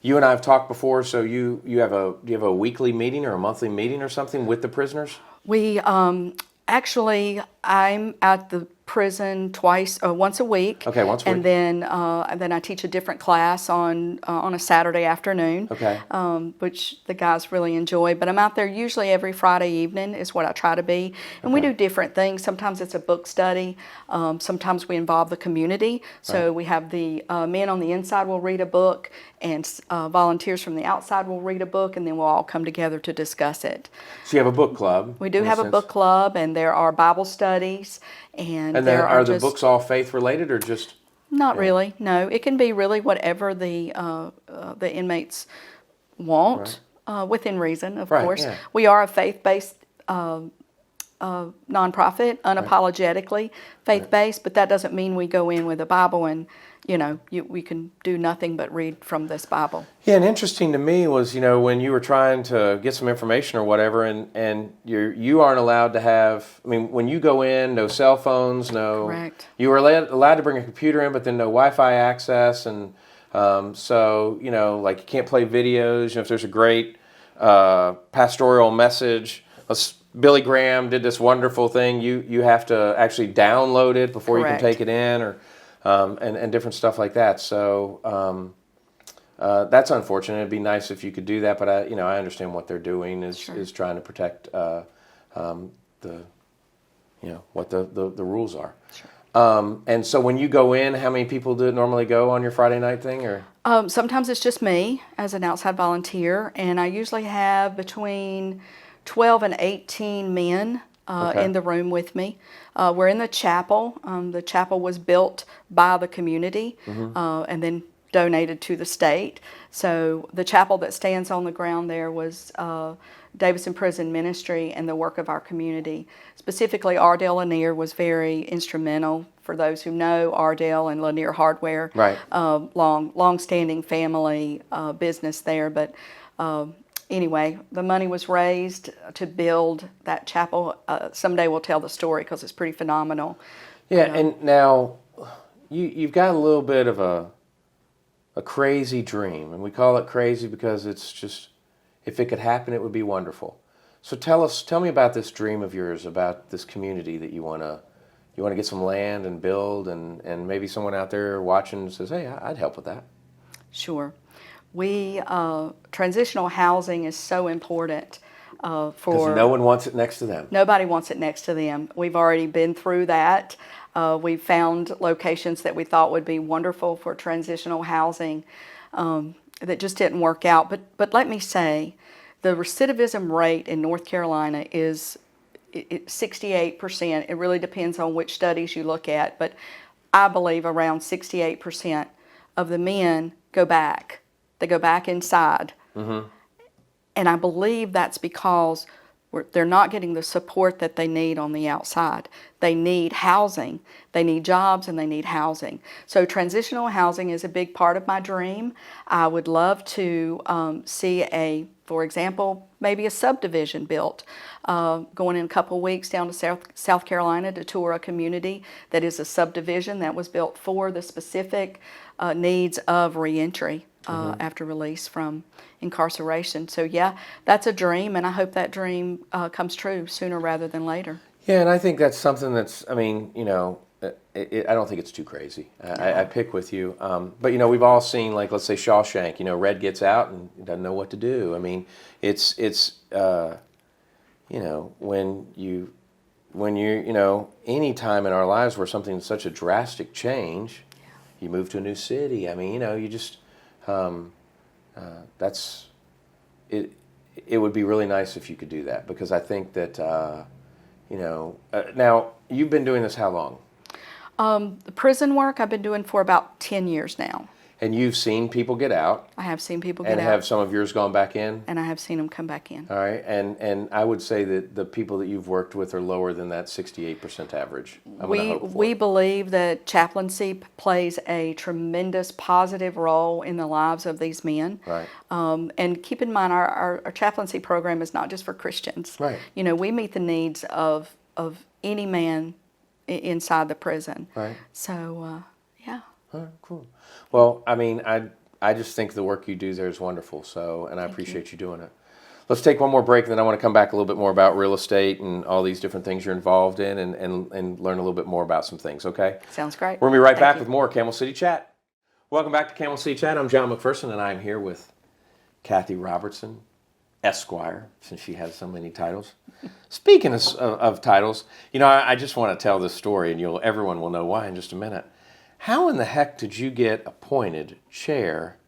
S1: you and I have talked before. So do you have a weekly meeting or a monthly meeting or something with the prisoners?
S2: We actually, I'm at the prison once a week.
S1: Okay, once a week.
S2: And then I teach a different class on a Saturday afternoon.
S1: Okay.
S2: Which the guys really enjoy. But I'm out there usually every Friday evening is what I try to be. And we do different things. Sometimes it's a book study. Sometimes we involve the community. So we have the men on the inside will read a book, and volunteers from the outside will read a book, and then we'll all come together to discuss it.
S1: So you have a book club.
S2: We do have a book club, and there are Bible studies, and
S1: then
S2: there
S1: are
S2: just,
S1: the books all faith related or just?
S2: Not really. No, it can be really whatever the inmates want, within reason, of course.
S1: Yeah.
S2: We are a faith-based nonprofit, unapologetically faith-based, but that doesn't mean we go in with a Bible and we can do nothing but read from this Bible.
S1: Yeah, and interesting to me was, when you were trying to get some information or whatever, and you aren't allowed to have, when you go in, no cell phones, no.
S2: Correct.
S1: You were allowed to bring a computer in, but then no Wi-Fi access, and so, like you can't play videos. If there's a great pastoral message, Billy Graham did this wonderful thing, you have to actually download it before
S2: Correct.
S1: you can take it in, or and different stuff like that. So that's unfortunate. It'd be nice if you could do that, but I understand what they're doing is trying to protect the what the rules are. Sure. And so when you go in, how many people do it normally go on your Friday night thing, or?
S2: Sometimes it's just me as an outside volunteer, and I usually have between 12 and 18 men in the room with me. We're in the chapel. The chapel was built by the community and then donated to the state. So the chapel that stands on the ground there was Davison Prison Ministry and the work of our community. Specifically, Ardell Lanier was very instrumental. For those who know Ardell and Lanier Hardware,
S1: right.
S2: long-standing family business there. But anyway, the money was raised to build that chapel. Someday we'll tell the story because it's pretty phenomenal.
S1: Yeah, and now you've got a little bit of a crazy dream, and we call it crazy because it's just, if it could happen, it would be wonderful. So tell me about this dream of yours, about this community that you want to get some land and build, and maybe someone out there watching says, hey, I'd help with that.
S2: Sure. Transitional housing is so important for...
S1: Because no one wants it next to them.
S2: Nobody wants it next to them. We've already been through that. We've found locations that we thought would be wonderful for transitional housing that just didn't work out. But let me say, the recidivism rate in North Carolina is 68%. It really depends on which studies you look at, but I believe around 68% of the men go back. They go back inside. Mm-hmm. And I believe that's because they're not getting the support that they need on the outside. They need housing, they need jobs, and they need housing. So transitional housing is a big part of my dream. I would love to see for example, maybe a subdivision built. Going in a couple of weeks down to South Carolina to tour a community that is a subdivision that was built for the specific needs of reentry. After release from incarceration. So yeah, that's a dream, and I hope that dream comes true sooner rather than later.
S1: Yeah, and I think that's something that's, I don't think it's too crazy. I pick with you. But, we've all seen, like, let's say Shawshank, Red gets out and doesn't know what to do. I mean, it's when you're, any time in our lives where something's such a drastic change, you move to a new city. I mean, you just... that's it. It would be really nice if you could do that, because I think that now you've been doing this how long?
S2: The prison work I've been doing for about 10 years now.
S1: And you've seen people get out.
S2: I have seen people get out.
S1: And have some of yours gone back in?
S2: And I have seen them come back in.
S1: All right. And I would say that the people that you've worked with are lower than that 68% average.
S2: We believe that chaplaincy plays a tremendous positive role in the lives of these men.
S1: Right.
S2: And keep in mind, our chaplaincy program is not just for Christians.
S1: Right.
S2: We meet the needs of any man inside the prison.
S1: Right.
S2: So, yeah.
S1: All right, cool. Well, I mean, I just think the work you do there is wonderful. So, and I appreciate you doing it. Let's take one more break, and then I want to come back a little bit more about real estate and all these different things you're involved in, and learn a little bit more about some things. Okay.
S2: Sounds great.
S1: We're gonna be right
S2: Thank
S1: back
S2: you.
S1: with more Camel City Chat. Welcome back to Camel City Chat. I'm John McPherson, and I'm here with Cathy Robertson, Esquire, since she has so many titles. Speaking of titles, you know, I just want to tell this story, and everyone will know why in just a minute. How in the heck did you get appointed chair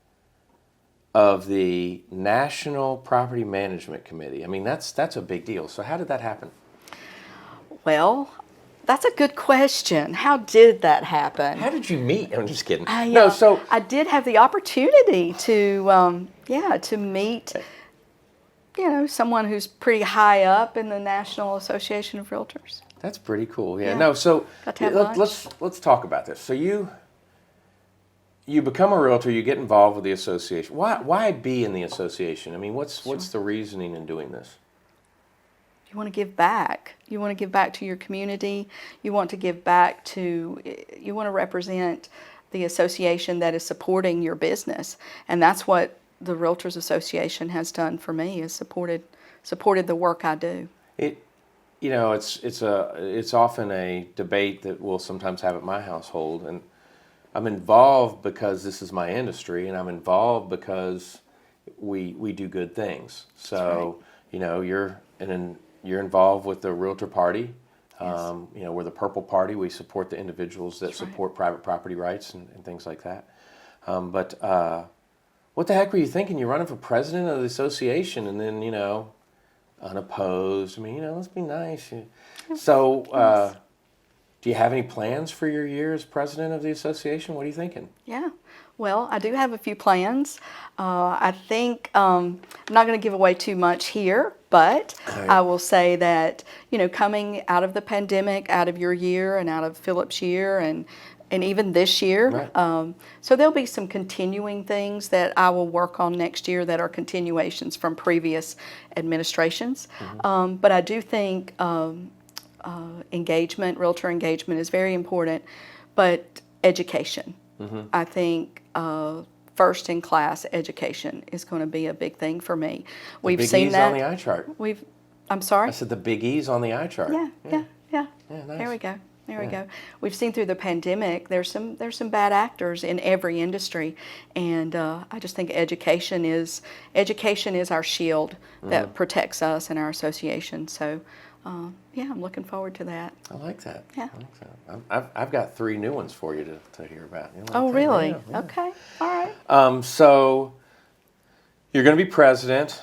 S1: of the National Property Management Committee? I mean, that's a big deal. So how did that happen?
S2: Well, that's a good question. How did that happen?
S1: How did you meet? I'm just kidding.
S2: I did have the opportunity to meet, someone who's pretty high up in the National Association of Realtors.
S1: That's pretty cool. Yeah.
S2: Yeah.
S1: No. So
S2: Got to have lunch.
S1: let's talk about this. So you become a realtor. You get involved with the association. Why be in the association? I mean, what's the reasoning in doing this?
S2: You want to give back. You want to give back to your community. You want to give back to. You want to represent the association that is supporting your business, and that's what the Realtors Association has done for me. Is supported the work I do.
S1: It's often a debate that we'll sometimes have at my household, and I'm involved because this is my industry, and I'm involved because we do good things. So right. You're involved with the Realtor Party.
S2: Yes.
S1: We're the Purple Party. We support the individuals that
S2: That's
S1: support
S2: right.
S1: private property rights and things like that. But what the heck were you thinking? You're running for president of the association, and then unopposed. I mean, let's be nice. So, do you have any plans for your year as president of the association? What are you thinking?
S2: Yeah. Well, I do have a few plans. I think I'm not going to give away too much here, but
S1: Right.
S2: I will say that, coming out of the pandemic, out of your year and out of Philip's year and even this year,
S1: Right.
S2: so there'll be some continuing things that I will work on next year that are continuations from previous administrations.
S1: Mm-hmm.
S2: But I do think realtor engagement is very important, but education.
S1: Mm-hmm.
S2: I think first-in-class education is going to be a big thing for me. We've
S1: big
S2: seen
S1: E's
S2: that.
S1: on the eye chart.
S2: I'm sorry?
S1: I said the big E's on the eye chart.
S2: Yeah.
S1: Yeah, nice.
S2: There we go. There we
S1: Yeah.
S2: go. We've seen through the pandemic, there's some bad actors in every industry, and I just think education is our shield that protects us and our association. So, I'm looking forward to that.
S1: I like that.
S2: Yeah.
S1: I like that. I've got 3 new ones for you to hear about. You like
S2: Oh,
S1: that?
S2: really?
S1: Yeah.
S2: Okay. All right.
S1: So you're going to be president.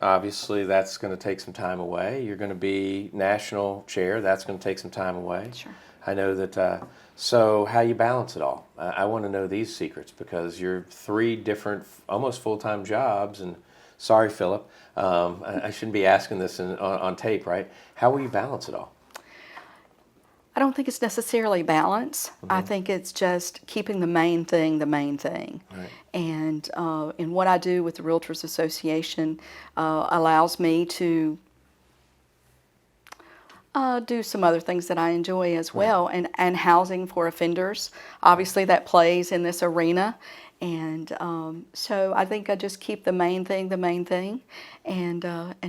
S1: Obviously, that's going to take some time away. You're going to be national chair. That's going to take some time away.
S2: Sure.
S1: I know that. So how you balance it all? I want to know these secrets because you're 3 different, almost full-time jobs. And sorry, Philip, I shouldn't be asking this on tape, right? How will you balance it all?
S2: I don't think it's necessarily balance.
S1: Mm-hmm.
S2: I think it's just keeping the main thing the main thing.
S1: Right.
S2: And in what I do with the Realtors Association allows me to do some other things that I enjoy as well, and housing for offenders. Obviously, that plays in this arena. And so I think I just keep the main thing, and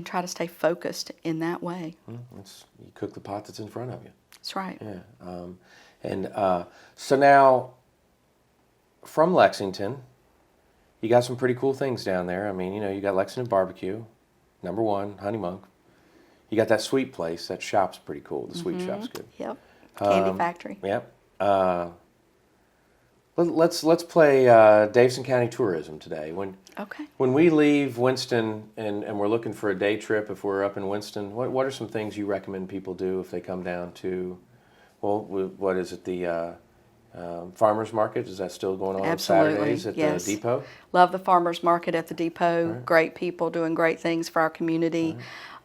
S2: try to stay focused in that way.
S1: You cook the pot that's in front of you.
S2: That's right.
S1: Yeah. So now, from Lexington, you got some pretty cool things down there. I mean, you got Lexington Barbecue, number 1, Honey Monk. You got that sweet place. That shop's pretty cool. The sweet shop's good.
S2: Yep. Candy Factory.
S1: Yep. Let's play Davidson County Tourism today.
S2: Okay.
S1: When we leave Winston and we're looking for a day trip, if we're up in Winston, what are some things you recommend people do if they come down to, what is it, the farmers market? Is that still going on
S2: Absolutely.
S1: Saturdays at
S2: Yes.
S1: the depot?
S2: Love the farmers market at the depot.
S1: Right.
S2: Great people doing great things for our community.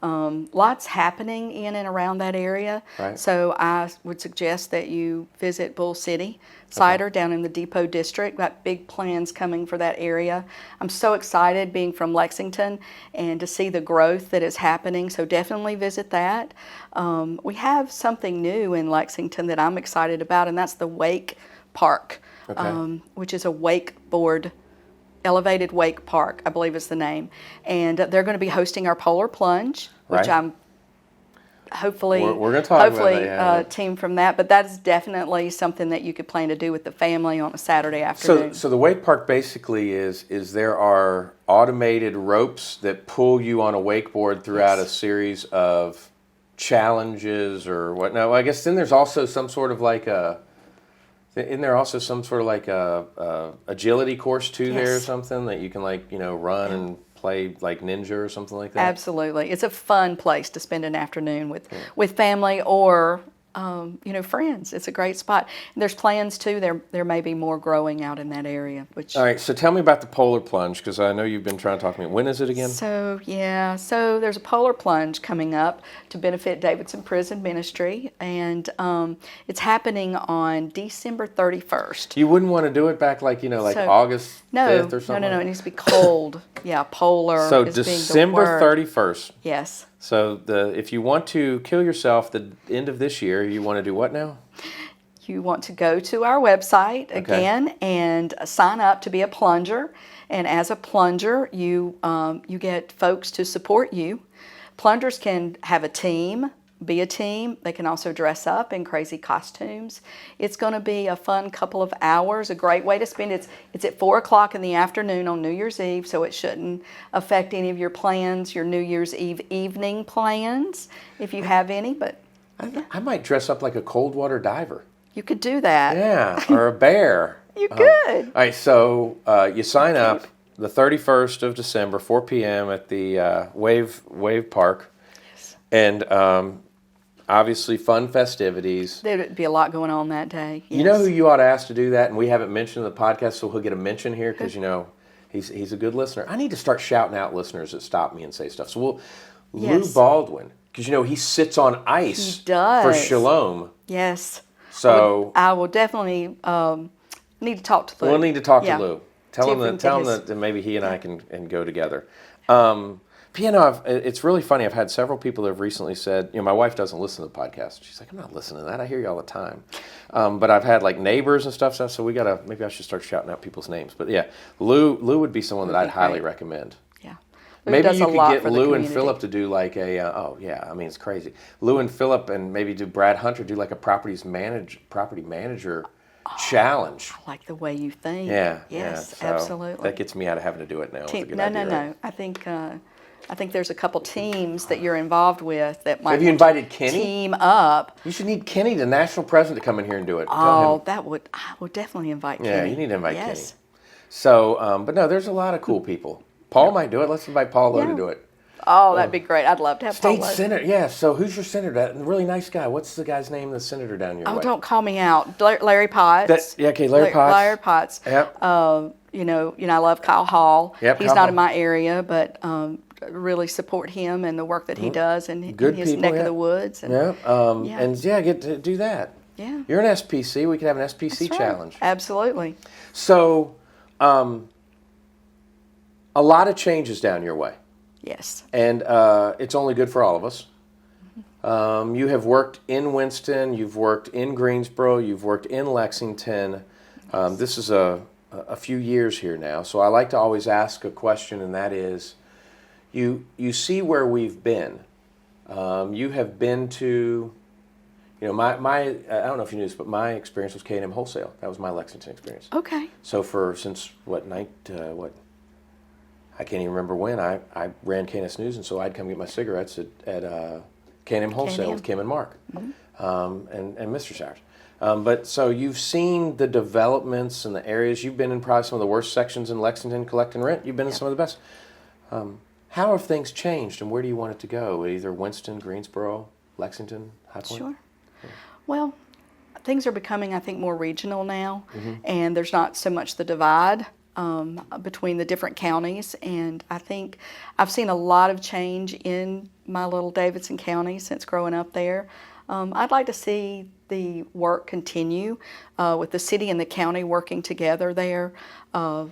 S2: Lots happening in and around that area.
S1: Right.
S2: So I would suggest that you visit Bull City Cider down in the Depot District. Got big plans coming for that area. I'm so excited being from Lexington and to see the growth that is happening. So definitely visit that. We have something new in Lexington that I'm excited about, and that's the Wake Park, which is a wakeboard elevated wake park, I believe is the name. And they're going to be hosting our polar plunge, which I'm hopefully
S1: we're going to talk about that,
S2: team from that. But that is definitely something that you could plan to do with the family on a Saturday afternoon.
S1: So the wake park basically is there are automated ropes that pull you on a wakeboard throughout a series of challenges or what? Now, I guess then there's also some sort of like a. Isn't there also some sort of like a agility course too there or something that you can run and play like ninja or something like that?
S2: Absolutely. It's a fun place to spend an afternoon with family or friends. It's a great spot. And there's plans too. There may be more growing out in that area.
S1: All right. So tell me about the polar plunge because I know you've been trying to talk to me. When is it again?
S2: So there's a polar plunge coming up to benefit Davidson Prison Ministry, and it's happening on December 31st.
S1: You wouldn't want to do it back August 5th or something?
S2: No. It needs to be cold. Polar.
S1: So
S2: is being the
S1: December
S2: word.
S1: 31st.
S2: Yes.
S1: So if you want to kill yourself the end of this year, you want to do what now?
S2: You want to go to our website again and sign up to be a plunger. And as a plunger, you get folks to support you. Plungers can have a team, be a team. They can also dress up in crazy costumes. It's going to be a fun couple of hours, a great way to spend it. It's at 4 o'clock in the afternoon on New Year's Eve, so it shouldn't affect any of your plans, your New Year's Eve evening plans, if you have any. But
S1: I might dress up like a cold water diver.
S2: You could do that.
S1: Yeah, or a bear.
S2: You could.
S1: All right, so you sign up the 31st of December, 4 p.m. at the Wave Park.
S2: Yes.
S1: And obviously fun festivities.
S2: There'd be a lot going on that day. Yes.
S1: You know who you ought to ask to do that? And we haven't mentioned in the podcast, so he'll get a mention here because, he's a good listener. I need to start shouting out listeners that stop me and say stuff. So Lou Baldwin, because, he sits on ice for Shalom.
S2: Yes.
S1: So
S2: I will definitely need to talk to Lou.
S1: We'll need to talk to Lou. Tell him that maybe he and I can go together. It's really funny. I've had several people that have recently said, my wife doesn't listen to the podcast. She's like, I'm not listening to that. I hear you all the time. But I've had like neighbors and stuff. So maybe I should start shouting out people's names. But yeah, Lou would be someone that I'd highly recommend.
S2: Yeah.
S1: Maybe you could get Lou and Philip to do like it's crazy. Lou and Philip and maybe do Brad Hunter do like a property manager challenge.
S2: I like the way you think.
S1: Yeah.
S2: Yes,
S1: So
S2: absolutely.
S1: That gets me out of having to do it now.
S2: No. I think there's a couple teams that you're involved with that might.
S1: Have you invited Kenny?
S2: Team up.
S1: You should need Kenny, the national president, to come in here and do it.
S2: I would definitely invite Kenny.
S1: Yeah, you need to invite Kenny.
S2: Yes.
S1: So, but no, there's a lot of cool people. Paul might do it. Let's invite Paul Lowe to do it.
S2: Oh, that'd be great. I'd love to have Paul Lowe.
S1: State senator. Yeah. So who's your senator? That really nice guy. What's the guy's name? The senator down your way.
S2: Oh, don't call me out. Larry Potts.
S1: Larry Potts.
S2: Larry Potts.
S1: Yep.
S2: I love Kyle Hall.
S1: Yep,
S2: He's not in my area, but really support him and the work that he does in his neck of the woods. And,
S1: get to do that.
S2: Yeah.
S1: You're an SPC. We could have an SPC challenge.
S2: Absolutely.
S1: So, a lot of changes down your way.
S2: Yes.
S1: And it's only good for all of us. You have worked in Winston. You've worked in Greensboro. You've worked in Lexington. This is a few years here now. So I like to always ask a question, and that is, you see where we've been. You have been to, my I don't know if you knew this, but my experience was K&M Wholesale. That was my Lexington experience.
S2: Okay.
S1: So since I can't even remember when, I ran KNS News, and so I'd come get my cigarettes at K&M Wholesale with Kim and Mark, and Mr. Sowers. But so you've seen the developments and the areas. You've been in probably some of the worst sections in Lexington collecting rent. You've been in some of the best. How have things changed, and where do you want it to go? Either Winston, Greensboro, Lexington, High Point?
S2: Sure. Yeah. Well, things are becoming, I think, more regional now, and there's not so much the divide between the different counties. And I think I've seen a lot of change in my little Davidson County since growing up there. I'd like to see the work continue with the city and the county working together there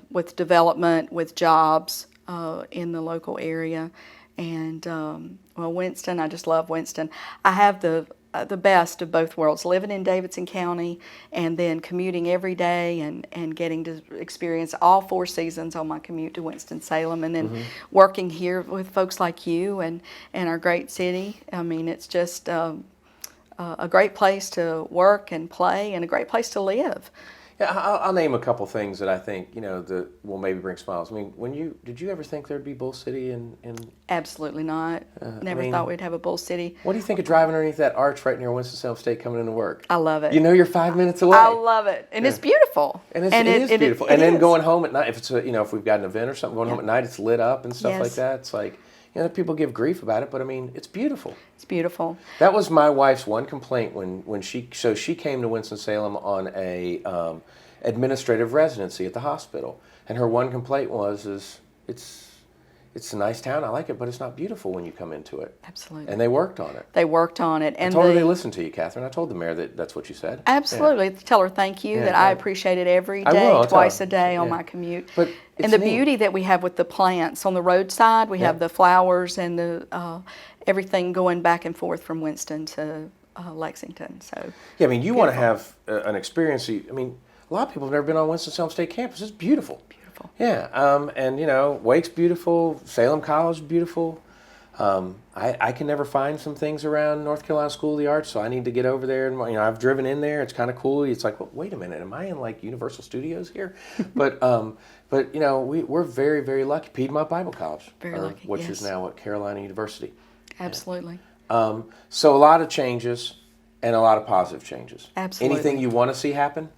S2: with development, with jobs in the local area. And, well, Winston, I just love Winston. I have the best of both worlds, living in Davidson County and then commuting every day and getting to experience all 4 seasons on my commute to Winston-Salem, and then working here with folks like you and our great city. I mean, it's just a great place to work and play and a great place to live.
S1: Yeah, I'll name a couple things that I think, that will maybe bring smiles. I mean, did you ever think there'd be Bull City in
S2: Absolutely not. Never thought we'd have a Bull City.
S1: What do you think of driving underneath that arch right near Winston-Salem State coming into work?
S2: I love it.
S1: You're 5 minutes away.
S2: I love it. And it's beautiful.
S1: And it is beautiful. And then going home at night, if it's if we've got an event or something, going home at night, it's lit up and stuff like that. It's like, people give grief about it, but I mean, it's beautiful.
S2: It's beautiful.
S1: That was my wife's one complaint when she came to Winston-Salem on a administrative residency at the hospital, and her one complaint was it's a nice town, I like it, but it's not beautiful when you come into it.
S2: Absolutely.
S1: And they worked on it.
S2: And
S1: I told her they listened to you, Catherine. I told the mayor that's what you said.
S2: Absolutely. Yeah. Tell her thank you, that I appreciate it every day, twice a day on my commute.
S1: But
S2: and the beauty that we have with the plants on the roadside, we have the flowers and the everything going back and forth from Winston to Lexington. So
S1: yeah, I mean, you want to have an experience. I mean, a lot of people have never been on Winston-Salem State campus. It's beautiful.
S2: Beautiful.
S1: Yeah, and Wake's beautiful. Salem College is beautiful. I can never find some things around North Carolina School of the Arts, so I need to get over there. And I've driven in there. It's kind of cool. It's like, well, wait a minute, am I in like Universal Studios here? But we're very, very lucky. Piedmont Bible College,
S2: very lucky,
S1: which is now at Carolina University.
S2: Absolutely.
S1: So a lot of changes and a lot of positive changes.
S2: Absolutely.
S1: Anything you want to see happen?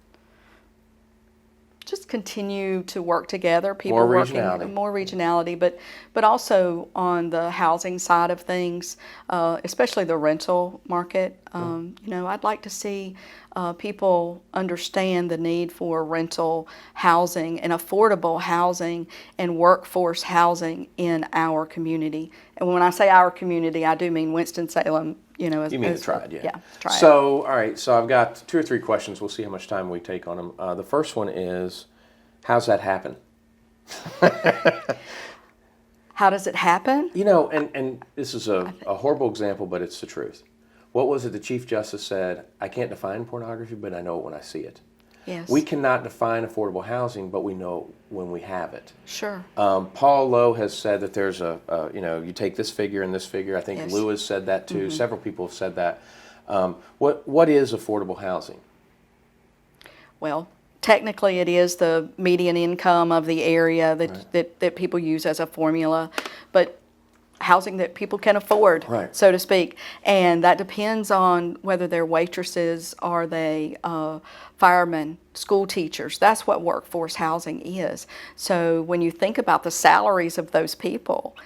S2: Just continue to work together. People
S1: more
S2: regionality, but also on the housing side of things, especially the rental market. I'd like to see people understand the need for rental housing and affordable housing and workforce housing in our community. And when I say our community, I do mean Winston-Salem. You mean
S1: the Triad, yeah.
S2: Yeah, Triad.
S1: So, all right, so I've got 2 or 3 questions. We'll see how much time we take on them. The first one is, how's that happen?
S2: How does it happen?
S1: And this is a horrible example, but it's the truth. What was it the Chief Justice said? I can't define pornography, but I know it when I see it.
S2: Yes.
S1: We cannot define affordable housing, but we know when we have it.
S2: Sure.
S1: Paul Lowe has said that there's you take this figure and this figure. I think Lou has said that too. Mm-hmm. Several people have said that. What is affordable housing?
S2: Well, technically it is the median income of the area that people use as a formula, but housing that people can afford, so to speak. And that depends on whether they're waitresses, are they firemen, school teachers. That's what workforce housing is. So when you think about the salaries of those people,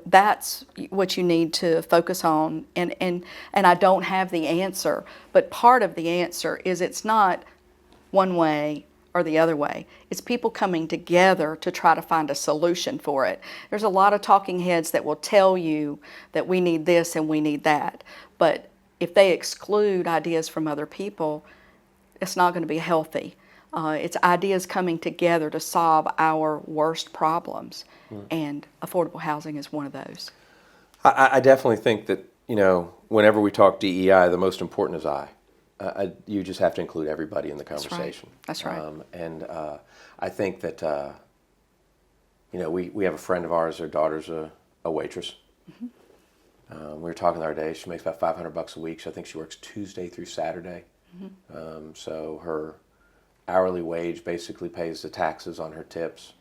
S2: that's what you need to focus on. And I don't have the answer, but part of the answer is it's not one way or the other way. It's people coming together to try to find a solution for it. There's a lot of talking heads that will tell you that we need this and we need that. But if they exclude ideas from other people, it's not going to be healthy. It's ideas coming together to solve our worst problems. And affordable housing is one of those.
S1: I definitely think that, whenever we talk DEI, the most important is I. You just have to include everybody in the conversation.
S2: That's right.
S1: And I think that, we have a friend of ours, her daughter's a waitress. Mm-hmm. We were talking the other day, she makes about $500 a week. So I think she works Tuesday through Saturday. Mm-hmm. So her hourly wage basically pays the taxes on her tips.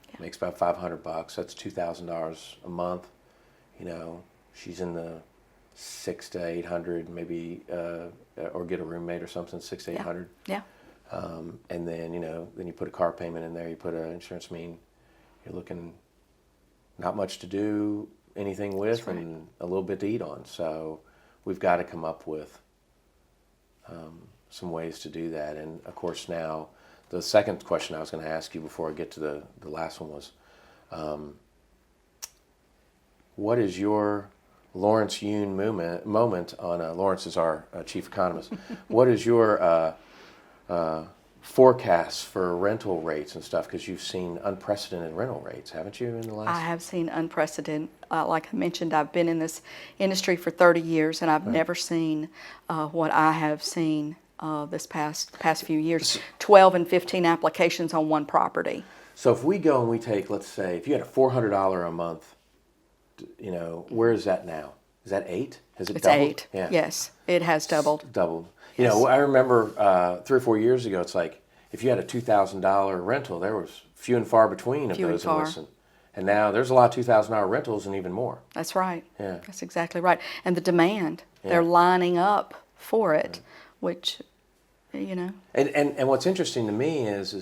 S1: Yeah. Makes about $500. That's $2,000 a month. She's in the $600 to $800, maybe, or get a roommate or something, $600 to $800.
S2: Yeah.
S1: And then then you put a car payment in there, you put an insurance. You're looking not much to do anything with, and a little bit to eat on. So we've got to come up with some ways to do that. And of course, now the second question I was going to ask you before I get to the last one was, what is your Lawrence Yun moment on Lawrence is our chief economist. What is your forecast for rental rates and stuff? Because you've seen unprecedented rental rates, haven't you, in the last?
S2: I have seen unprecedented. Like I mentioned, I've been in this industry for 30 years, and I've never seen what I have seen this past few years. 12 and 15 applications on one property.
S1: So if we go and we take, let's say, if you had a $400 a month, where is that now? Is that 8? Has it doubled?
S2: 8. Yeah. Yes, it has doubled.
S1: It's doubled. Yes. I remember 3 or 4 years ago, it's like if you had a $2,000 rental, there was few and far between of those in Winston. And now there's a lot of $2,000 rentals and even more.
S2: That's right.
S1: Yeah.
S2: That's exactly right. And the demand, they're lining up for it, which,
S1: And what's interesting to me is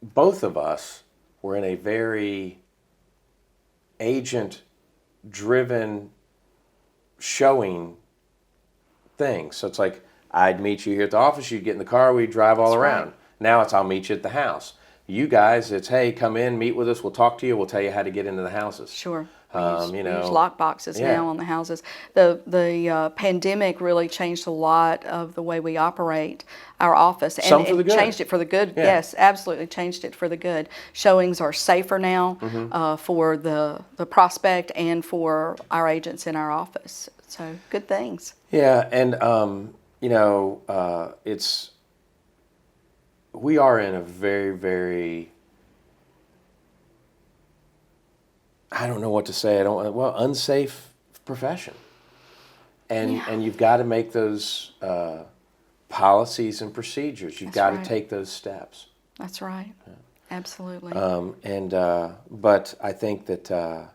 S1: both of us were in a very agent-driven showing thing. So it's like I'd meet you here at the office, you'd get in the car, we'd drive all around. Right. Now it's I'll meet you at the house. You guys, it's hey, come in, meet with us, we'll talk to you, we'll tell you how to get into the houses.
S2: Sure. We use lock boxes now on the houses. The pandemic really changed a lot of the way we operate our office, and it changed it for the good. Yeah. Yes, absolutely changed it for the good. Showings are safer now for the prospect and for our agents in our office. So good things.
S1: Yeah, and we are in a very, very, I don't know what to say. Unsafe profession, and you've got to make those policies and procedures. You've got to take those steps.
S2: That's right. Yeah. Absolutely.
S1: But I think that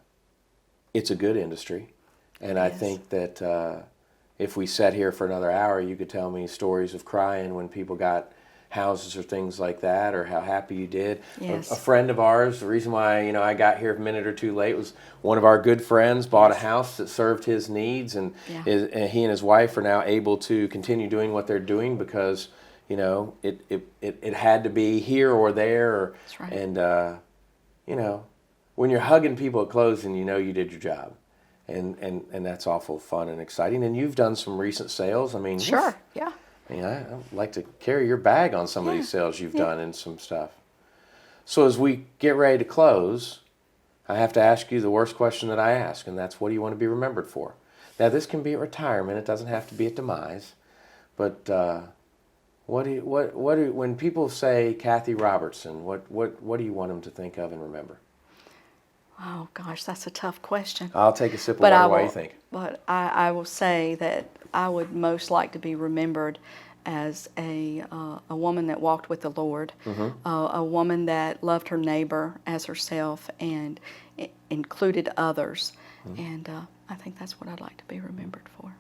S1: it's a good industry, and I think that if we sat here for another hour, you could tell me stories of crying when people got houses or things like that, or how happy you did.
S2: Yes.
S1: A friend of ours, the reason why I got here a minute or two late was one of our good friends bought a house that served his needs, and and he and his wife are now able to continue doing what they're doing because it had to be here or there.
S2: That's right.
S1: And when you're hugging people at closing, you did your job, and that's awful fun and exciting. And you've done some recent sales. I mean,
S2: sure, yeah.
S1: I'd like to carry your bag on some of these sales you've done and some stuff. So as we get ready to close, I have to ask you the worst question that I ask, and that's what do you want to be remembered for? Now, this can be at retirement. It doesn't have to be at demise. But when people say Cathy Robertson, what do you want them to think of and remember?
S2: Oh, gosh, that's a tough question.
S1: I'll take a sip of water while you think.
S2: But I will say that I would most like to be remembered as a woman that walked with the Lord, a woman that loved her neighbor as herself and included others. And I think that's what I'd like to be remembered for.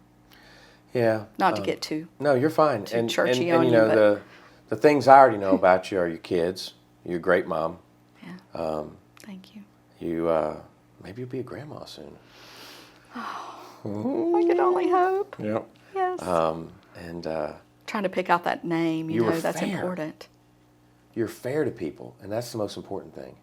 S1: Yeah.
S2: Not to get too
S1: No, you're fine.
S2: Too churchy on
S1: you.
S2: But
S1: the things I already know about you are your kids. You're a great mom.
S2: Yeah. Thank you.
S1: Maybe you'll be a grandma soon.
S2: I could only hope.
S1: Yep.
S2: Yes. Trying to pick out that name, that's important.
S1: You're fair to people, and that's the most important thing.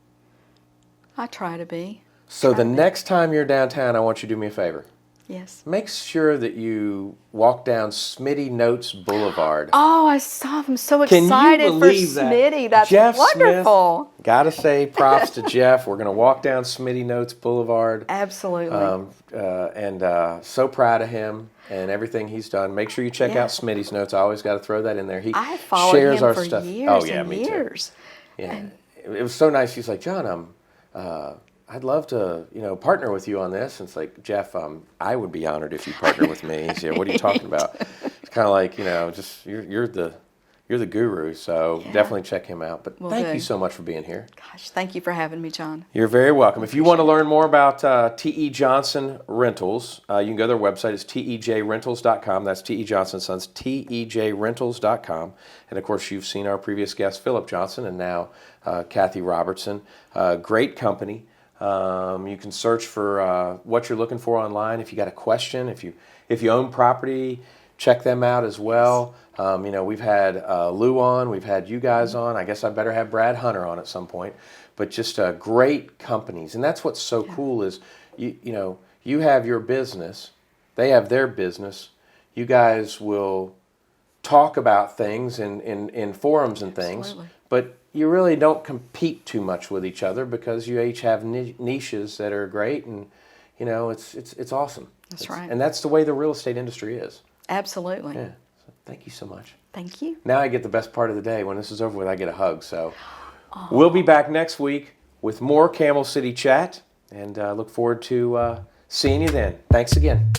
S2: I try to be.
S1: So the next time you're downtown, I want you to do me a favor.
S2: Yes.
S1: Make sure that you walk down Smitty Notes Boulevard.
S2: Oh, I saw him. So excited for Smitty. That's
S1: Jeff
S2: wonderful.
S1: Smith, gotta say props to Jeff. We're going to walk down Smitty Notes Boulevard.
S2: Absolutely.
S1: And so proud of him and everything he's done. Make sure you check out Smitty's notes. I always got to throw that in there.
S2: I followed
S1: shares
S2: him
S1: our
S2: for
S1: stuff.
S2: years
S1: and
S2: years.
S1: Too. Yeah, it was so nice. He's like, John, I'd love to, partner with you on this. And it's like, Jeff, I would be honored if you partner with me. He said, what are you talking about? It's kind of like, just you're the guru. So definitely check him out. But thank you so much for being here.
S2: Gosh, thank you for having me, John.
S1: You're very welcome. If you want to learn more about T.E. Johnson Rentals, you can go to their website. It's tejrentals.com. That's T.E. Johnson Sons, tejrentals.com. And, of course, you've seen our previous guest, Philip Johnson, and now Cathy Robertson. Great company. You can search for what you're looking for online. If you got a question, if you own property, check them out as well. We've had Lou on, we've had you guys on. I guess I better have Brad Hunter on at some point. But just great companies, and that's what's so cool is you have your business, they have their business. You guys will talk about things in forums and things,
S2: Absolutely.
S1: but you really don't compete too much with each other because you each have niches that are great, and it's awesome.
S2: That's right.
S1: And that's the way the real estate industry is.
S2: Absolutely.
S1: Yeah. So thank you so much.
S2: Thank you.
S1: Now I get the best part of the day. When this is over with, I get a hug. So we'll be back next week with more Camel City Chat, and look forward to seeing you then. Thanks again.